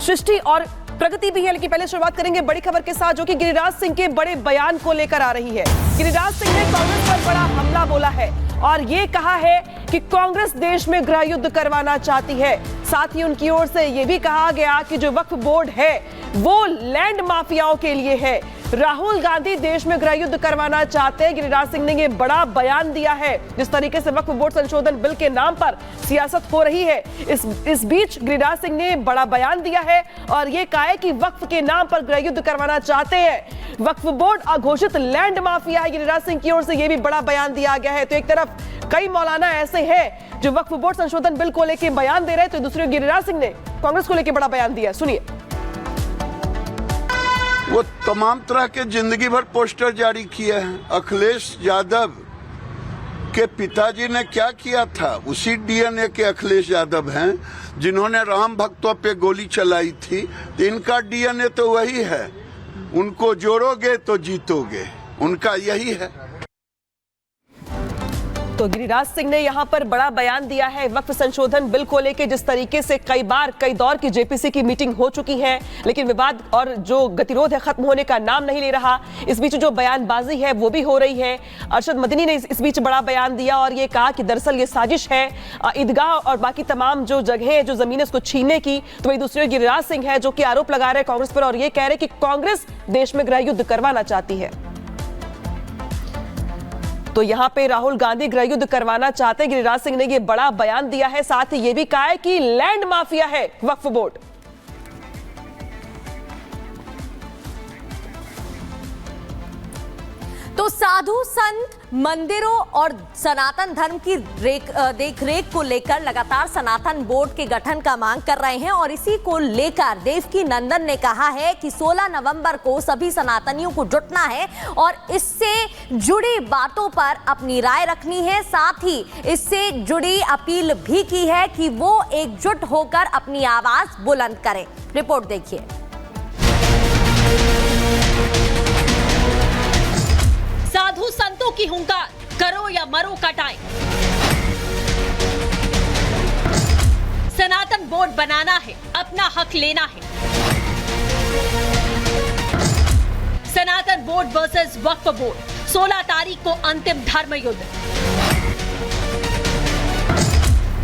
सृष्टि और प्रगति भी है। लेकिन पहले शुरुआत करेंगे बड़ी खबर के साथ, जो कि गिरिराज सिंह के बड़े बयान को लेकर आ रही है। गिरिराज सिंह ने कांग्रेस पर बड़ा हमला बोला है और ये कहा है कि कांग्रेस देश में गृह युद्ध करवाना चाहती है। साथ ही उनकी ओर से ये भी कहा गया कि जो वक्फ बोर्ड है वो लैंड माफियाओं के लिए है। राहुल गांधी देश में गृह युद्ध करवाना चाहते हैं। गिरिराज सिंह ने ये बड़ा बयान दिया है। जिस तरीके से वक्फ बोर्ड संशोधन बिल के नाम पर सियासत हो रही है, इस बीच गिरिराज सिंह ने बड़ा बयान दिया है और ये कहा है कि वक्फ के नाम पर गृह युद्ध करवाना चाहते हैं। वक्फ बोर्ड अघोषित लैंड माफिया है। गिरिराज सिंह की ओर से ये भी बड़ा बयान दिया गया है। तो एक तरफ कई मौलाना ऐसे हैं जो वक्फ बोर्ड संशोधन बिल को लेकर बयान दे रहे हैं, तो दूसरी ओर गिरिराज सिंह ने कांग्रेस को लेकर बड़ा बयान दिया। सुनिए। वो तमाम तरह के जिंदगी भर पोस्टर जारी किए हैं। अखिलेश यादव के पिताजी ने क्या किया था, उसी डीएनए के अखिलेश यादव हैं जिन्होंने राम भक्तों पे गोली चलाई थी। तो इनका डीएनए तो वही है। उनको जोड़ोगे तो जीतोगे, उनका यही है। तो गिरिराज सिंह ने यहां पर बड़ा बयान दिया है वक्फ संशोधन बिल को लेकर। जिस तरीके से कई दौर की जेपीसी की मीटिंग हो चुकी है, लेकिन विवाद और जो गतिरोध है खत्म होने का नाम नहीं ले रहा। इस बीच जो बयानबाजी है वो भी हो रही है। अरशद मदनी ने इस बीच बड़ा बयान दिया और ये कहा कि दरअसल ये साजिश है ईदगाह और बाकी तमाम जो जगह है, जो जमीन है, उसको छीनने की। तो वही दूसरे गिरिराज सिंह है जो कि आरोप लगा रहे हैं कांग्रेस पर और ये कह रहे हैं कि कांग्रेस देश में गृह युद्ध करवाना चाहती है। तो यहां पे राहुल गांधी गृह युद्ध करवाना चाहते हैं। गिरिराज सिंह ने ये बड़ा बयान दिया है। साथ ही ये भी कहा है कि लैंड माफिया है वक्फ बोर्ड। तो साधु संत मंदिरों और सनातन धर्म की देखरेख को लेकर लगातार सनातन बोर्ड के गठन का मांग कर रहे हैं और इसी को लेकर देवकी नंदन ने कहा है कि 16 नवंबर को सभी सनातनियों को जुटना है और इससे जुड़ी बातों पर अपनी राय रखनी है। साथ ही इससे जुड़ी अपील भी की है कि वो एकजुट होकर अपनी आवाज बुलंद करें। रिपोर्ट देखिए। साधु संतों की हुंकार, करो या मरो का टाइम। सनातन बोर्ड बनाना है, अपना हक लेना है। सनातन बोर्ड वर्सेस वक्फ बोर्ड, 16 तारीख को अंतिम धर्म युद्ध।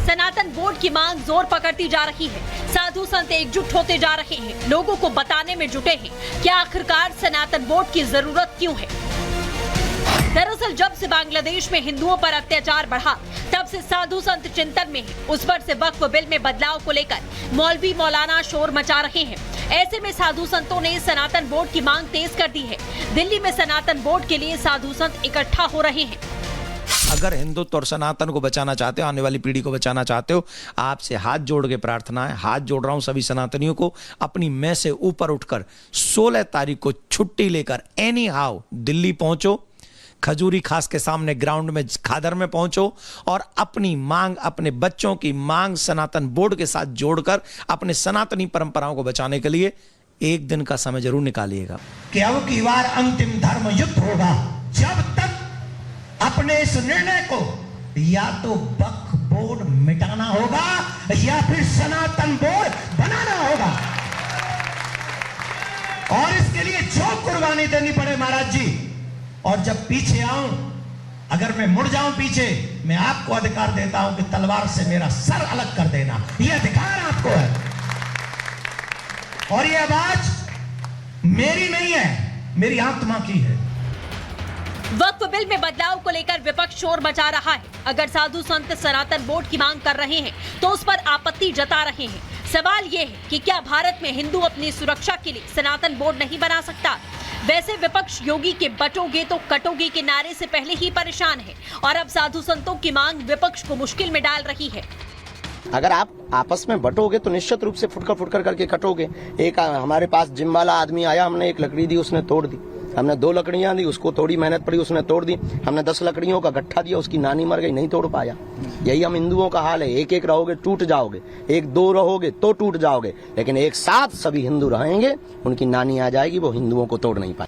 सनातन बोर्ड की मांग जोर पकड़ती जा रही है। साधु संत एकजुट होते जा रहे हैं, लोगों को बताने में जुटे हैं कि आखिरकार सनातन बोर्ड की जरूरत क्यों है। दरअसल जब से बांग्लादेश में हिंदुओं पर अत्याचार बढ़ा, तब से साधु संत चिंतन में है। उस पर से वक्फ बिल में बदलाव को लेकर मौलवी मौलाना शोर मचा रहे हैं। ऐसे में साधु संतों ने सनातन बोर्ड की मांग तेज कर दी है। दिल्ली में सनातन बोर्ड के लिए साधु संत इकट्ठा हो रहे हैं। अगर हिंदुत्व और सनातन को बचाना चाहते हो, आने वाली पीढ़ी को बचाना चाहते हो, आपसे हाथ जोड़ के प्रार्थना है, हाथ जोड़ रहा हूं सभी सनातनियों को, अपनी मैं से ऊपर उठकर 16 तारीख को छुट्टी लेकर एनी हाउ दिल्ली पहुंचो। खजूरी खास के सामने ग्राउंड में खादर में पहुंचो और अपनी मांग, अपने बच्चों की मांग सनातन बोर्ड के साथ जोड़कर अपने सनातनी परंपराओं को बचाने के लिए एक दिन का समय जरूर निकालिएगा। कि अब की बार अंतिम धर्म युद्ध होगा। जब तक अपने इस निर्णय को या तो वक्फ बोर्ड मिटाना होगा या फिर सनातन बोर्ड बनाना होगा और इसके लिए जो कुर्बानी देनी पड़े महाराज जी। और जब पीछे आऊं, अगर मैं मुड़ जाऊं पीछे, मैं आपको अधिकार देता हूं कि तलवार से मेरा सर अलग कर देना। यह अधिकार आपको है और यह आवाज मेरी नहीं है, मेरी आत्मा की है। वक्फ बिल में बदलाव को लेकर विपक्ष शोर मचा रहा है। अगर साधु संत सनातन बोर्ड की मांग कर रहे हैं तो उस पर आपत्ति जता रहे हैं। सवाल ये है कि क्या भारत में हिंदू अपनी सुरक्षा के लिए सनातन बोर्ड नहीं बना सकता? वैसे विपक्ष योगी के बटोगे तो कटोगे के नारे से पहले ही परेशान है और अब साधु संतों की मांग विपक्ष को मुश्किल में डाल रही है। अगर आप आपस में बटोगे तो निश्चित रूप से फुटकर करके कटोगे। एक हमारे पास जिम वाला आदमी आया, हमने एक लकड़ी दी, उसने तोड़ दी। हमने 2 लकड़ियां दी, उसको थोड़ी मेहनत पड़ी, उसने तोड़ दी। हमने 10 लकड़ियों का गट्ठा दिया, उसकी नानी मर गई, नहीं तोड़ पाया। यही हम हिंदुओं का हाल है। एक एक रहोगे टूट जाओगे, 1-2 रहोगे तो टूट जाओगे, लेकिन एक साथ सभी हिंदू रहेंगे, उनकी नानी आ जाएगी, वो हिंदुओं को तोड़ नहीं पाए।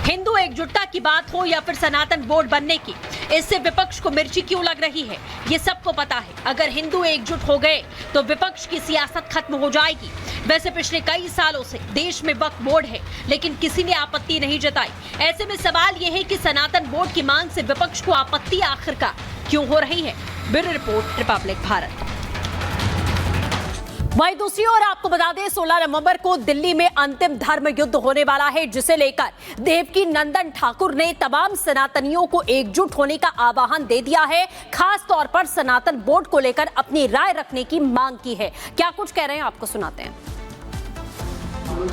हिंदू एकजुटता की बात हो या फिर सनातन बोर्ड बनने की, इससे विपक्ष को मिर्ची क्यों लग रही है, ये सबको पता है। अगर हिंदू एकजुट हो गए तो विपक्ष की सियासत खत्म हो जाएगी। वैसे पिछले कई सालों से देश में वक्फ बोर्ड है, लेकिन किसी ने आपत्ति नहीं जताई। ऐसे में सवाल यह है कि सनातन बोर्ड की मांग से विपक्ष को आपत्ति आखिरकार क्यों हो रही है। Bureau report, Republic Bharat. वहीं दूसरी ओर आपको बता दें 16 नवंबर को दिल्ली में अंतिम धर्म युद्ध होने वाला है, जिसे लेकर देवकी नंदन ठाकुर ने तमाम सनातनियों को एकजुट होने का आह्वान दे दिया है। खास तौर पर सनातन बोर्ड को लेकर अपनी राय रखने की मांग की है। क्या कुछ कह रहे हैं आपको सुनाते हैं।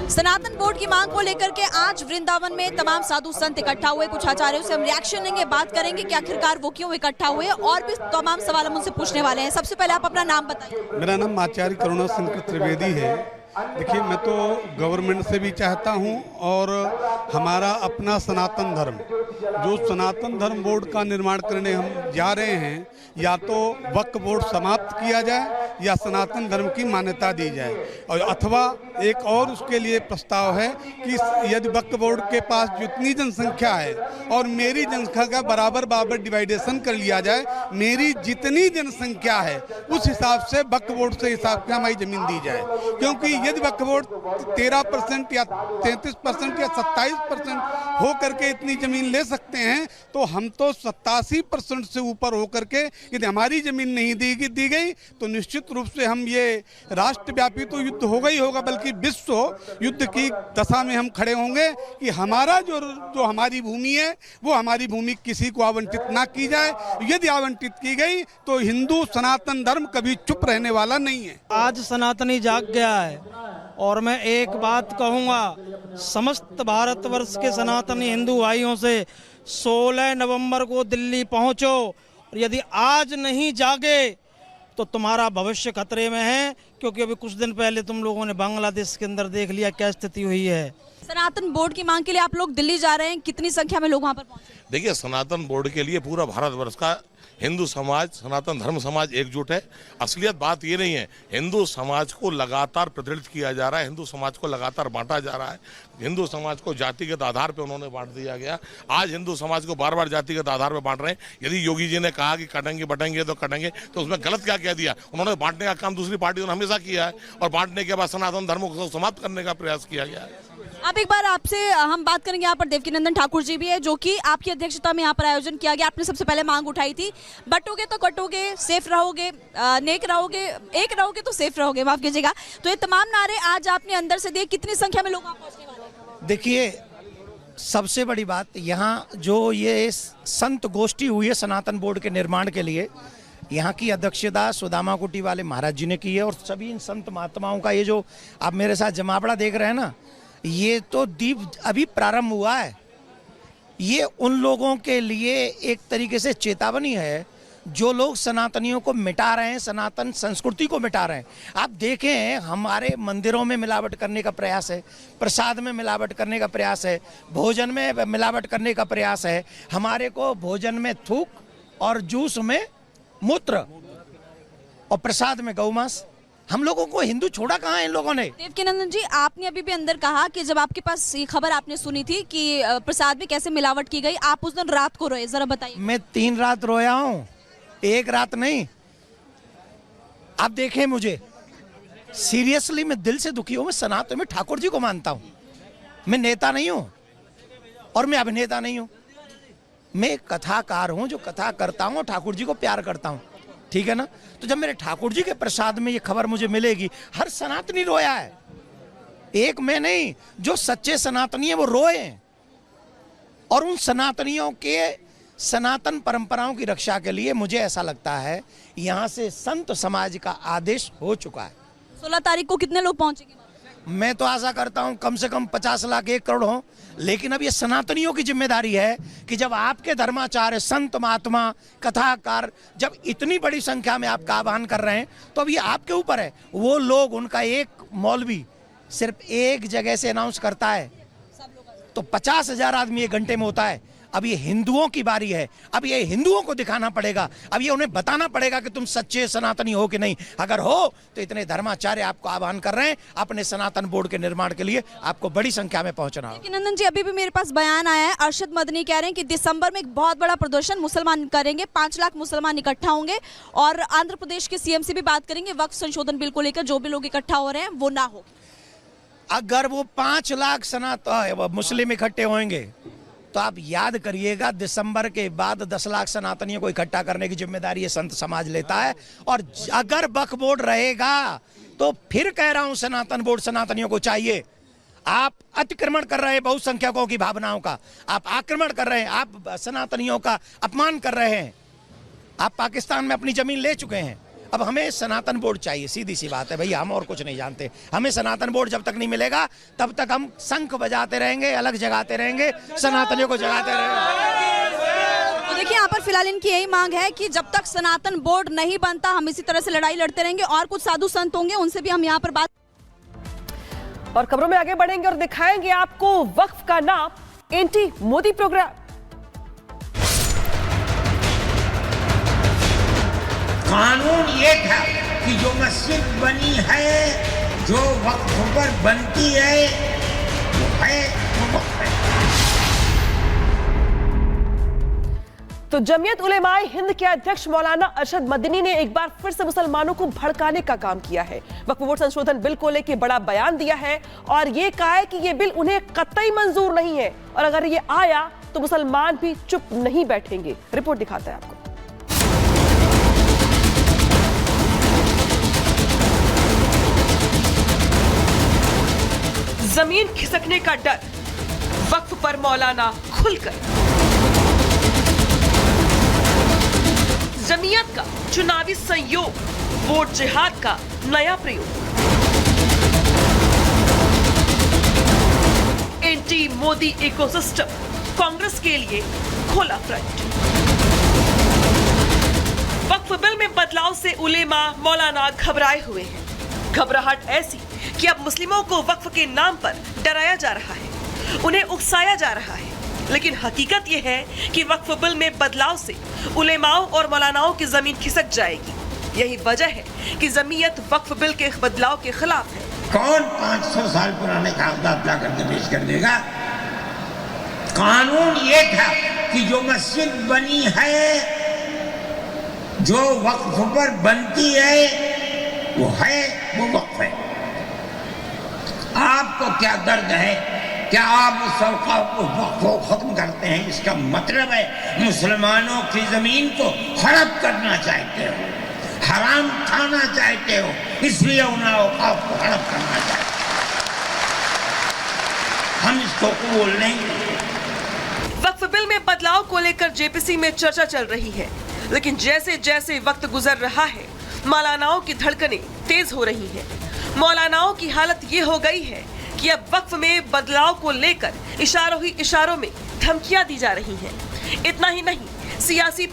सनातन बोर्ड की मांग को लेकर के आज वृंदावन में तमाम साधु संत इकट्ठा हुए। कुछ आचार्यों से हम रिएक्शन लेंगे, बात करेंगे कि आखिरकार वो क्यों इकट्ठा हुए, और भी तमाम सवाल हम उनसे पूछने वाले हैं। सबसे पहले आप अपना नाम बताइए। मेरा नाम आचार्य करुणा शंकर त्रिवेदी है। देखिए, मैं तो गवर्नमेंट से भी चाहता हूं और हमारा अपना सनातन धर्म, जो सनातन धर्म बोर्ड का निर्माण करने हम जा रहे हैं, या तो वक्फ बोर्ड समाप्त किया जाए या सनातन धर्म की मान्यता दी जाए, और अथवा एक और उसके लिए प्रस्ताव है कि यदि वक्फ बोर्ड के पास जितनी जनसंख्या है और मेरी जनसंख्या का बराबर डिवाइडेशन कर लिया जाए, मेरी जितनी जनसंख्या है उस हिसाब से वक्फ बोर्ड से हिसाब से हमारी जमीन दी जाए। क्योंकि यदि वक्फ बोर्ड 13% या 33% या 27% हो करके इतनी जमीन ले सकते हैं, तो हम तो 87% से ऊपर हो करके यदि हमारी जमीन नहीं दी गई तो निश्चित रूप से हम ये राष्ट्रव्यापी तो युद्ध होगा ही होगा, बल्कि विश्व युद्ध की दशा में हम खड़े होंगे कि हमारा जो हमारी भूमि है वो हमारी भूमि किसी को आवंटित ना की जाए। यदि आवंटित की गई तो हिंदू सनातन धर्म कभी चुप रहने वाला नहीं है। आज सनातनी जाग गया है और मैं एक बात कहूंगा समस्त भारतवर्ष के सनातनी हिंदू भाइयों से, 16 नवंबर को दिल्ली पहुंचो, और यदि आज नहीं जागे तो तुम्हारा भविष्य खतरे में है। क्योंकि अभी कुछ दिन पहले तुम लोगों ने बांग्लादेश के अंदर देख लिया क्या स्थिति हुई है। सनातन बोर्ड की मांग के लिए आप लोग दिल्ली जा रहे हैं, कितनी संख्या में लोग वहां पर पहुंचे? देखिए, सनातन बोर्ड के लिए पूरा भारतवर्ष का हिंदू समाज, सनातन धर्म समाज एकजुट है। असलियत बात ये नहीं है, हिंदू समाज को लगातार प्रताड़ित किया जा रहा है, हिंदू समाज को लगातार बांटा जा रहा है। हिंदू समाज को जातिगत आधार पर उन्होंने बांट दिया गया। आज हिंदू समाज को बार बार जातिगत आधार पर बांट रहे हैं। यदि योगी जी ने कहा कि कटेंगे बटेंगे तो कटेंगे, तो उसमें गलत क्या कह दिया? उन्होंने बांटने का काम दूसरी पार्टियों ने हमेशा किया है, और बांटने के बाद सनातन धर्म को समाप्त करने का प्रयास किया गया है। अब एक बार आपसे हम बात करेंगे, यहाँ पर देवकी नंदन ठाकुर जी भी है, जो कि आपकी अध्यक्षता में यहाँ पर आयोजन किया गया। आपने सबसे पहले मांग उठाई थी, बटोगे तो कटोगे, सेफ रहोगे, नेक रहोगे, एक रहोगे तो सेफ रहोगे, माफ कीजिएगा। तो ये तमाम नारे आज आपने अंदर से दिए। कितनी संख्या में लोग वहाँ पहुँचने वाले हैं? देखिए, सबसे बड़ी बात यहाँ जो ये संत गोष्ठी हुई है सनातन बोर्ड के निर्माण के लिए, यहाँ की अध्यक्षता सुदामा कुटी वाले महाराज जी ने की है। और सभी इन संत महात्माओं का ये जो आप मेरे साथ जमावड़ा देख रहे हैं ना, ये तो दीप अभी प्रारंभ हुआ है। ये उन लोगों के लिए एक तरीके से चेतावनी है जो लोग सनातनियों को मिटा रहे हैं, सनातन संस्कृति को मिटा रहे हैं। आप देखें, हमारे मंदिरों में मिलावट करने का प्रयास है, प्रसाद में मिलावट करने का प्रयास है, भोजन में मिलावट करने का प्रयास है। हमारे को भोजन में थूक और जूस में मूत्र और प्रसाद में गौमांस। हम लोगों को हिंदू छोड़ा कहाँ है इन लोगों ने? देवकी नंदन जी, आपने अभी भी अंदर कहा कि जब आपके पास ये खबर आपने सुनी थी कि प्रसाद में कैसे मिलावट की गई, आप उस दिन रात को रोए, जरा बताइए। मैं 3 रात रोया हूँ, 1 रात नहीं। आप देखें, मुझे सीरियसली मैं दिल से दुखी हूँ। मैं सनातन में ठाकुर जी को मानता हूँ। मैं नेता नहीं हूँ और मैं अभिनेता नहीं हूँ। मैं कथाकार हूँ जो कथा करता हूँ, ठाकुर जी को प्यार करता हूँ, ठीक है ना। तो जब मेरे ठाकुर जी के प्रसाद में ये खबर मुझे मिलेगी, हर सनातनी रोया है, एक मैं नहीं, जो सच्चे सनातनी है वो रोए हैं। और उन सनातनियों के सनातन परंपराओं की रक्षा के लिए मुझे ऐसा लगता है यहाँ से संत समाज का आदेश हो चुका है। 16 तारीख को कितने लोग पहुंचेंगे? मैं तो आशा करता हूं कम से कम 50 लाख 1 करोड़ हो। लेकिन अब ये सनातनियों की जिम्मेदारी है कि जब आपके धर्माचार्य, संत महात्मा, कथाकार जब इतनी बड़ी संख्या में आपका आह्वान कर रहे हैं, तो अब ये आपके ऊपर है। वो लोग, उनका एक मौलवी सिर्फ एक जगह से अनाउंस करता है तो 50,000 आदमी 1 घंटे में होता है। अब ये हिंदुओं की बारी है, अब ये हिंदुओं को दिखाना पड़ेगा, अब ये उन्हें बताना पड़ेगा कि तुम सच्चे सनातनी हो कि नहीं। अगर हो तो इतने धर्माचार्य आपको आह्वान कर रहे हैं अपने सनातन बोर्ड के निर्माण के लिए आपको बड़ी संख्या में पहुंचना होगा। नंदन जी, अभी भी मेरे पास बयान आया है, अरशद मदनी कह रहे हैं कि दिसंबर में एक बहुत बड़ा प्रदर्शन मुसलमान करेंगे, 5 लाख मुसलमान इकट्ठा होंगे और आंध्र प्रदेश के सीएम से भी बात करेंगे, वक्फ संशोधन बिल को लेकर जो भी लोग इकट्ठा हो रहे हैं वो ना हो। अगर वो 5 लाख मुस्लिम इकट्ठे होंगे तो आप याद करिएगा दिसंबर के बाद 10 लाख सनातनियों को इकट्ठा करने की जिम्मेदारी ये संत समाज लेता है। और अगर वक्फ बोर्ड रहेगा तो फिर कह रहा हूं सनातन बोर्ड सनातनियों को चाहिए। आप अतिक्रमण कर रहे हैं बहुसंख्यकों की भावनाओं का, आप आक्रमण कर रहे हैं, आप सनातनियों का अपमान कर रहे हैं। आप पाकिस्तान में अपनी जमीन ले चुके हैं, अब हमें सनातन बोर्ड चाहिए। सीधी सी बात है भैया, हम और कुछ नहीं जानते। हमें सनातन बोर्ड जब तक नहीं मिलेगा तब तक हम शंख बजाते रहेंगे, अलग जगाते रहेंगे, सनातनियों को जगाते रहेंगे। तो देखिए, यहाँ पर फिलहाल इनकी यही मांग है कि जब तक सनातन बोर्ड नहीं बनता हम इसी तरह से लड़ाई लड़ते रहेंगे। और कुछ साधु संत होंगे, उनसे भी हम यहाँ पर बात। और खबरों में आगे बढ़ेंगे और दिखाएंगे आपको वक्फ का नाम एंटी मोदी प्रोग्राम। कानून ये था कि जो मस्जिद बनी है, जो वक्फ पर बनती है, वो वक्फ है। तो जमीयत उलेमाए हिंद के अध्यक्ष मौलाना अरशद मदनी ने एक बार फिर से मुसलमानों को भड़काने का काम किया है। वक्फ बोर्ड संशोधन बिल को लेकर बड़ा बयान दिया है और ये कहा है कि ये बिल उन्हें कतई मंजूर नहीं है और अगर ये आया तो मुसलमान भी चुप नहीं बैठेंगे। रिपोर्ट दिखाता है आपको। जमीन खिसकने का डर, वक्फ पर मौलाना खुलकर। जमीयत का चुनावी संयोग, वोट जिहाद का नया प्रयोग। एंटी मोदी इकोसिस्टम, कांग्रेस के लिए खोला फ्रंट। वक्फ बिल में बदलाव से उलेमा मौलाना घबराए हुए हैं। घबराहट ऐसी कि अब मुस्लिमों को वक्फ के नाम पर डराया जा रहा है, उन्हें उकसाया जा रहा है। लेकिन हकीकत यह है कि वक्फ बिल में बदलाव से उलेमाओं और मौलानाओं की जमीन खिसक जाएगी। यही वजह है कि जमीयत वक्फ बिल के बदलाव के खिलाफ है। कौन 500 साल पुराने कागजात ला करके पेश कर देगा? कानून ये था कि जो मस्जिद बनी है, जो वक्फ पर बनती है, वो वक्फ है। आपको क्या दर्द है? क्या आप उस वक्फ को खत्म करते हैं? इसका मतलब है मुसलमानों की जमीन को हड़प करना चाहते हो, हराम खाना चाहते हो, इसलिए उन्हें औकाफ को हड़प करना चाहते हो। हम इसको कबूल नहीं। वक्फ बिल में बदलाव को लेकर जेपीसी में चर्चा चल रही है, लेकिन जैसे जैसे वक्त गुजर रहा है मौलानाओं की धड़कनें तेज हो रही हैं। मौलानाओं की हालत ये हो गई है कि अब वक्फ में बदलाव को लेकर इशारों ही इशारों में धमकियां दी जा रही हैं। इतना ही नहीं, सियासी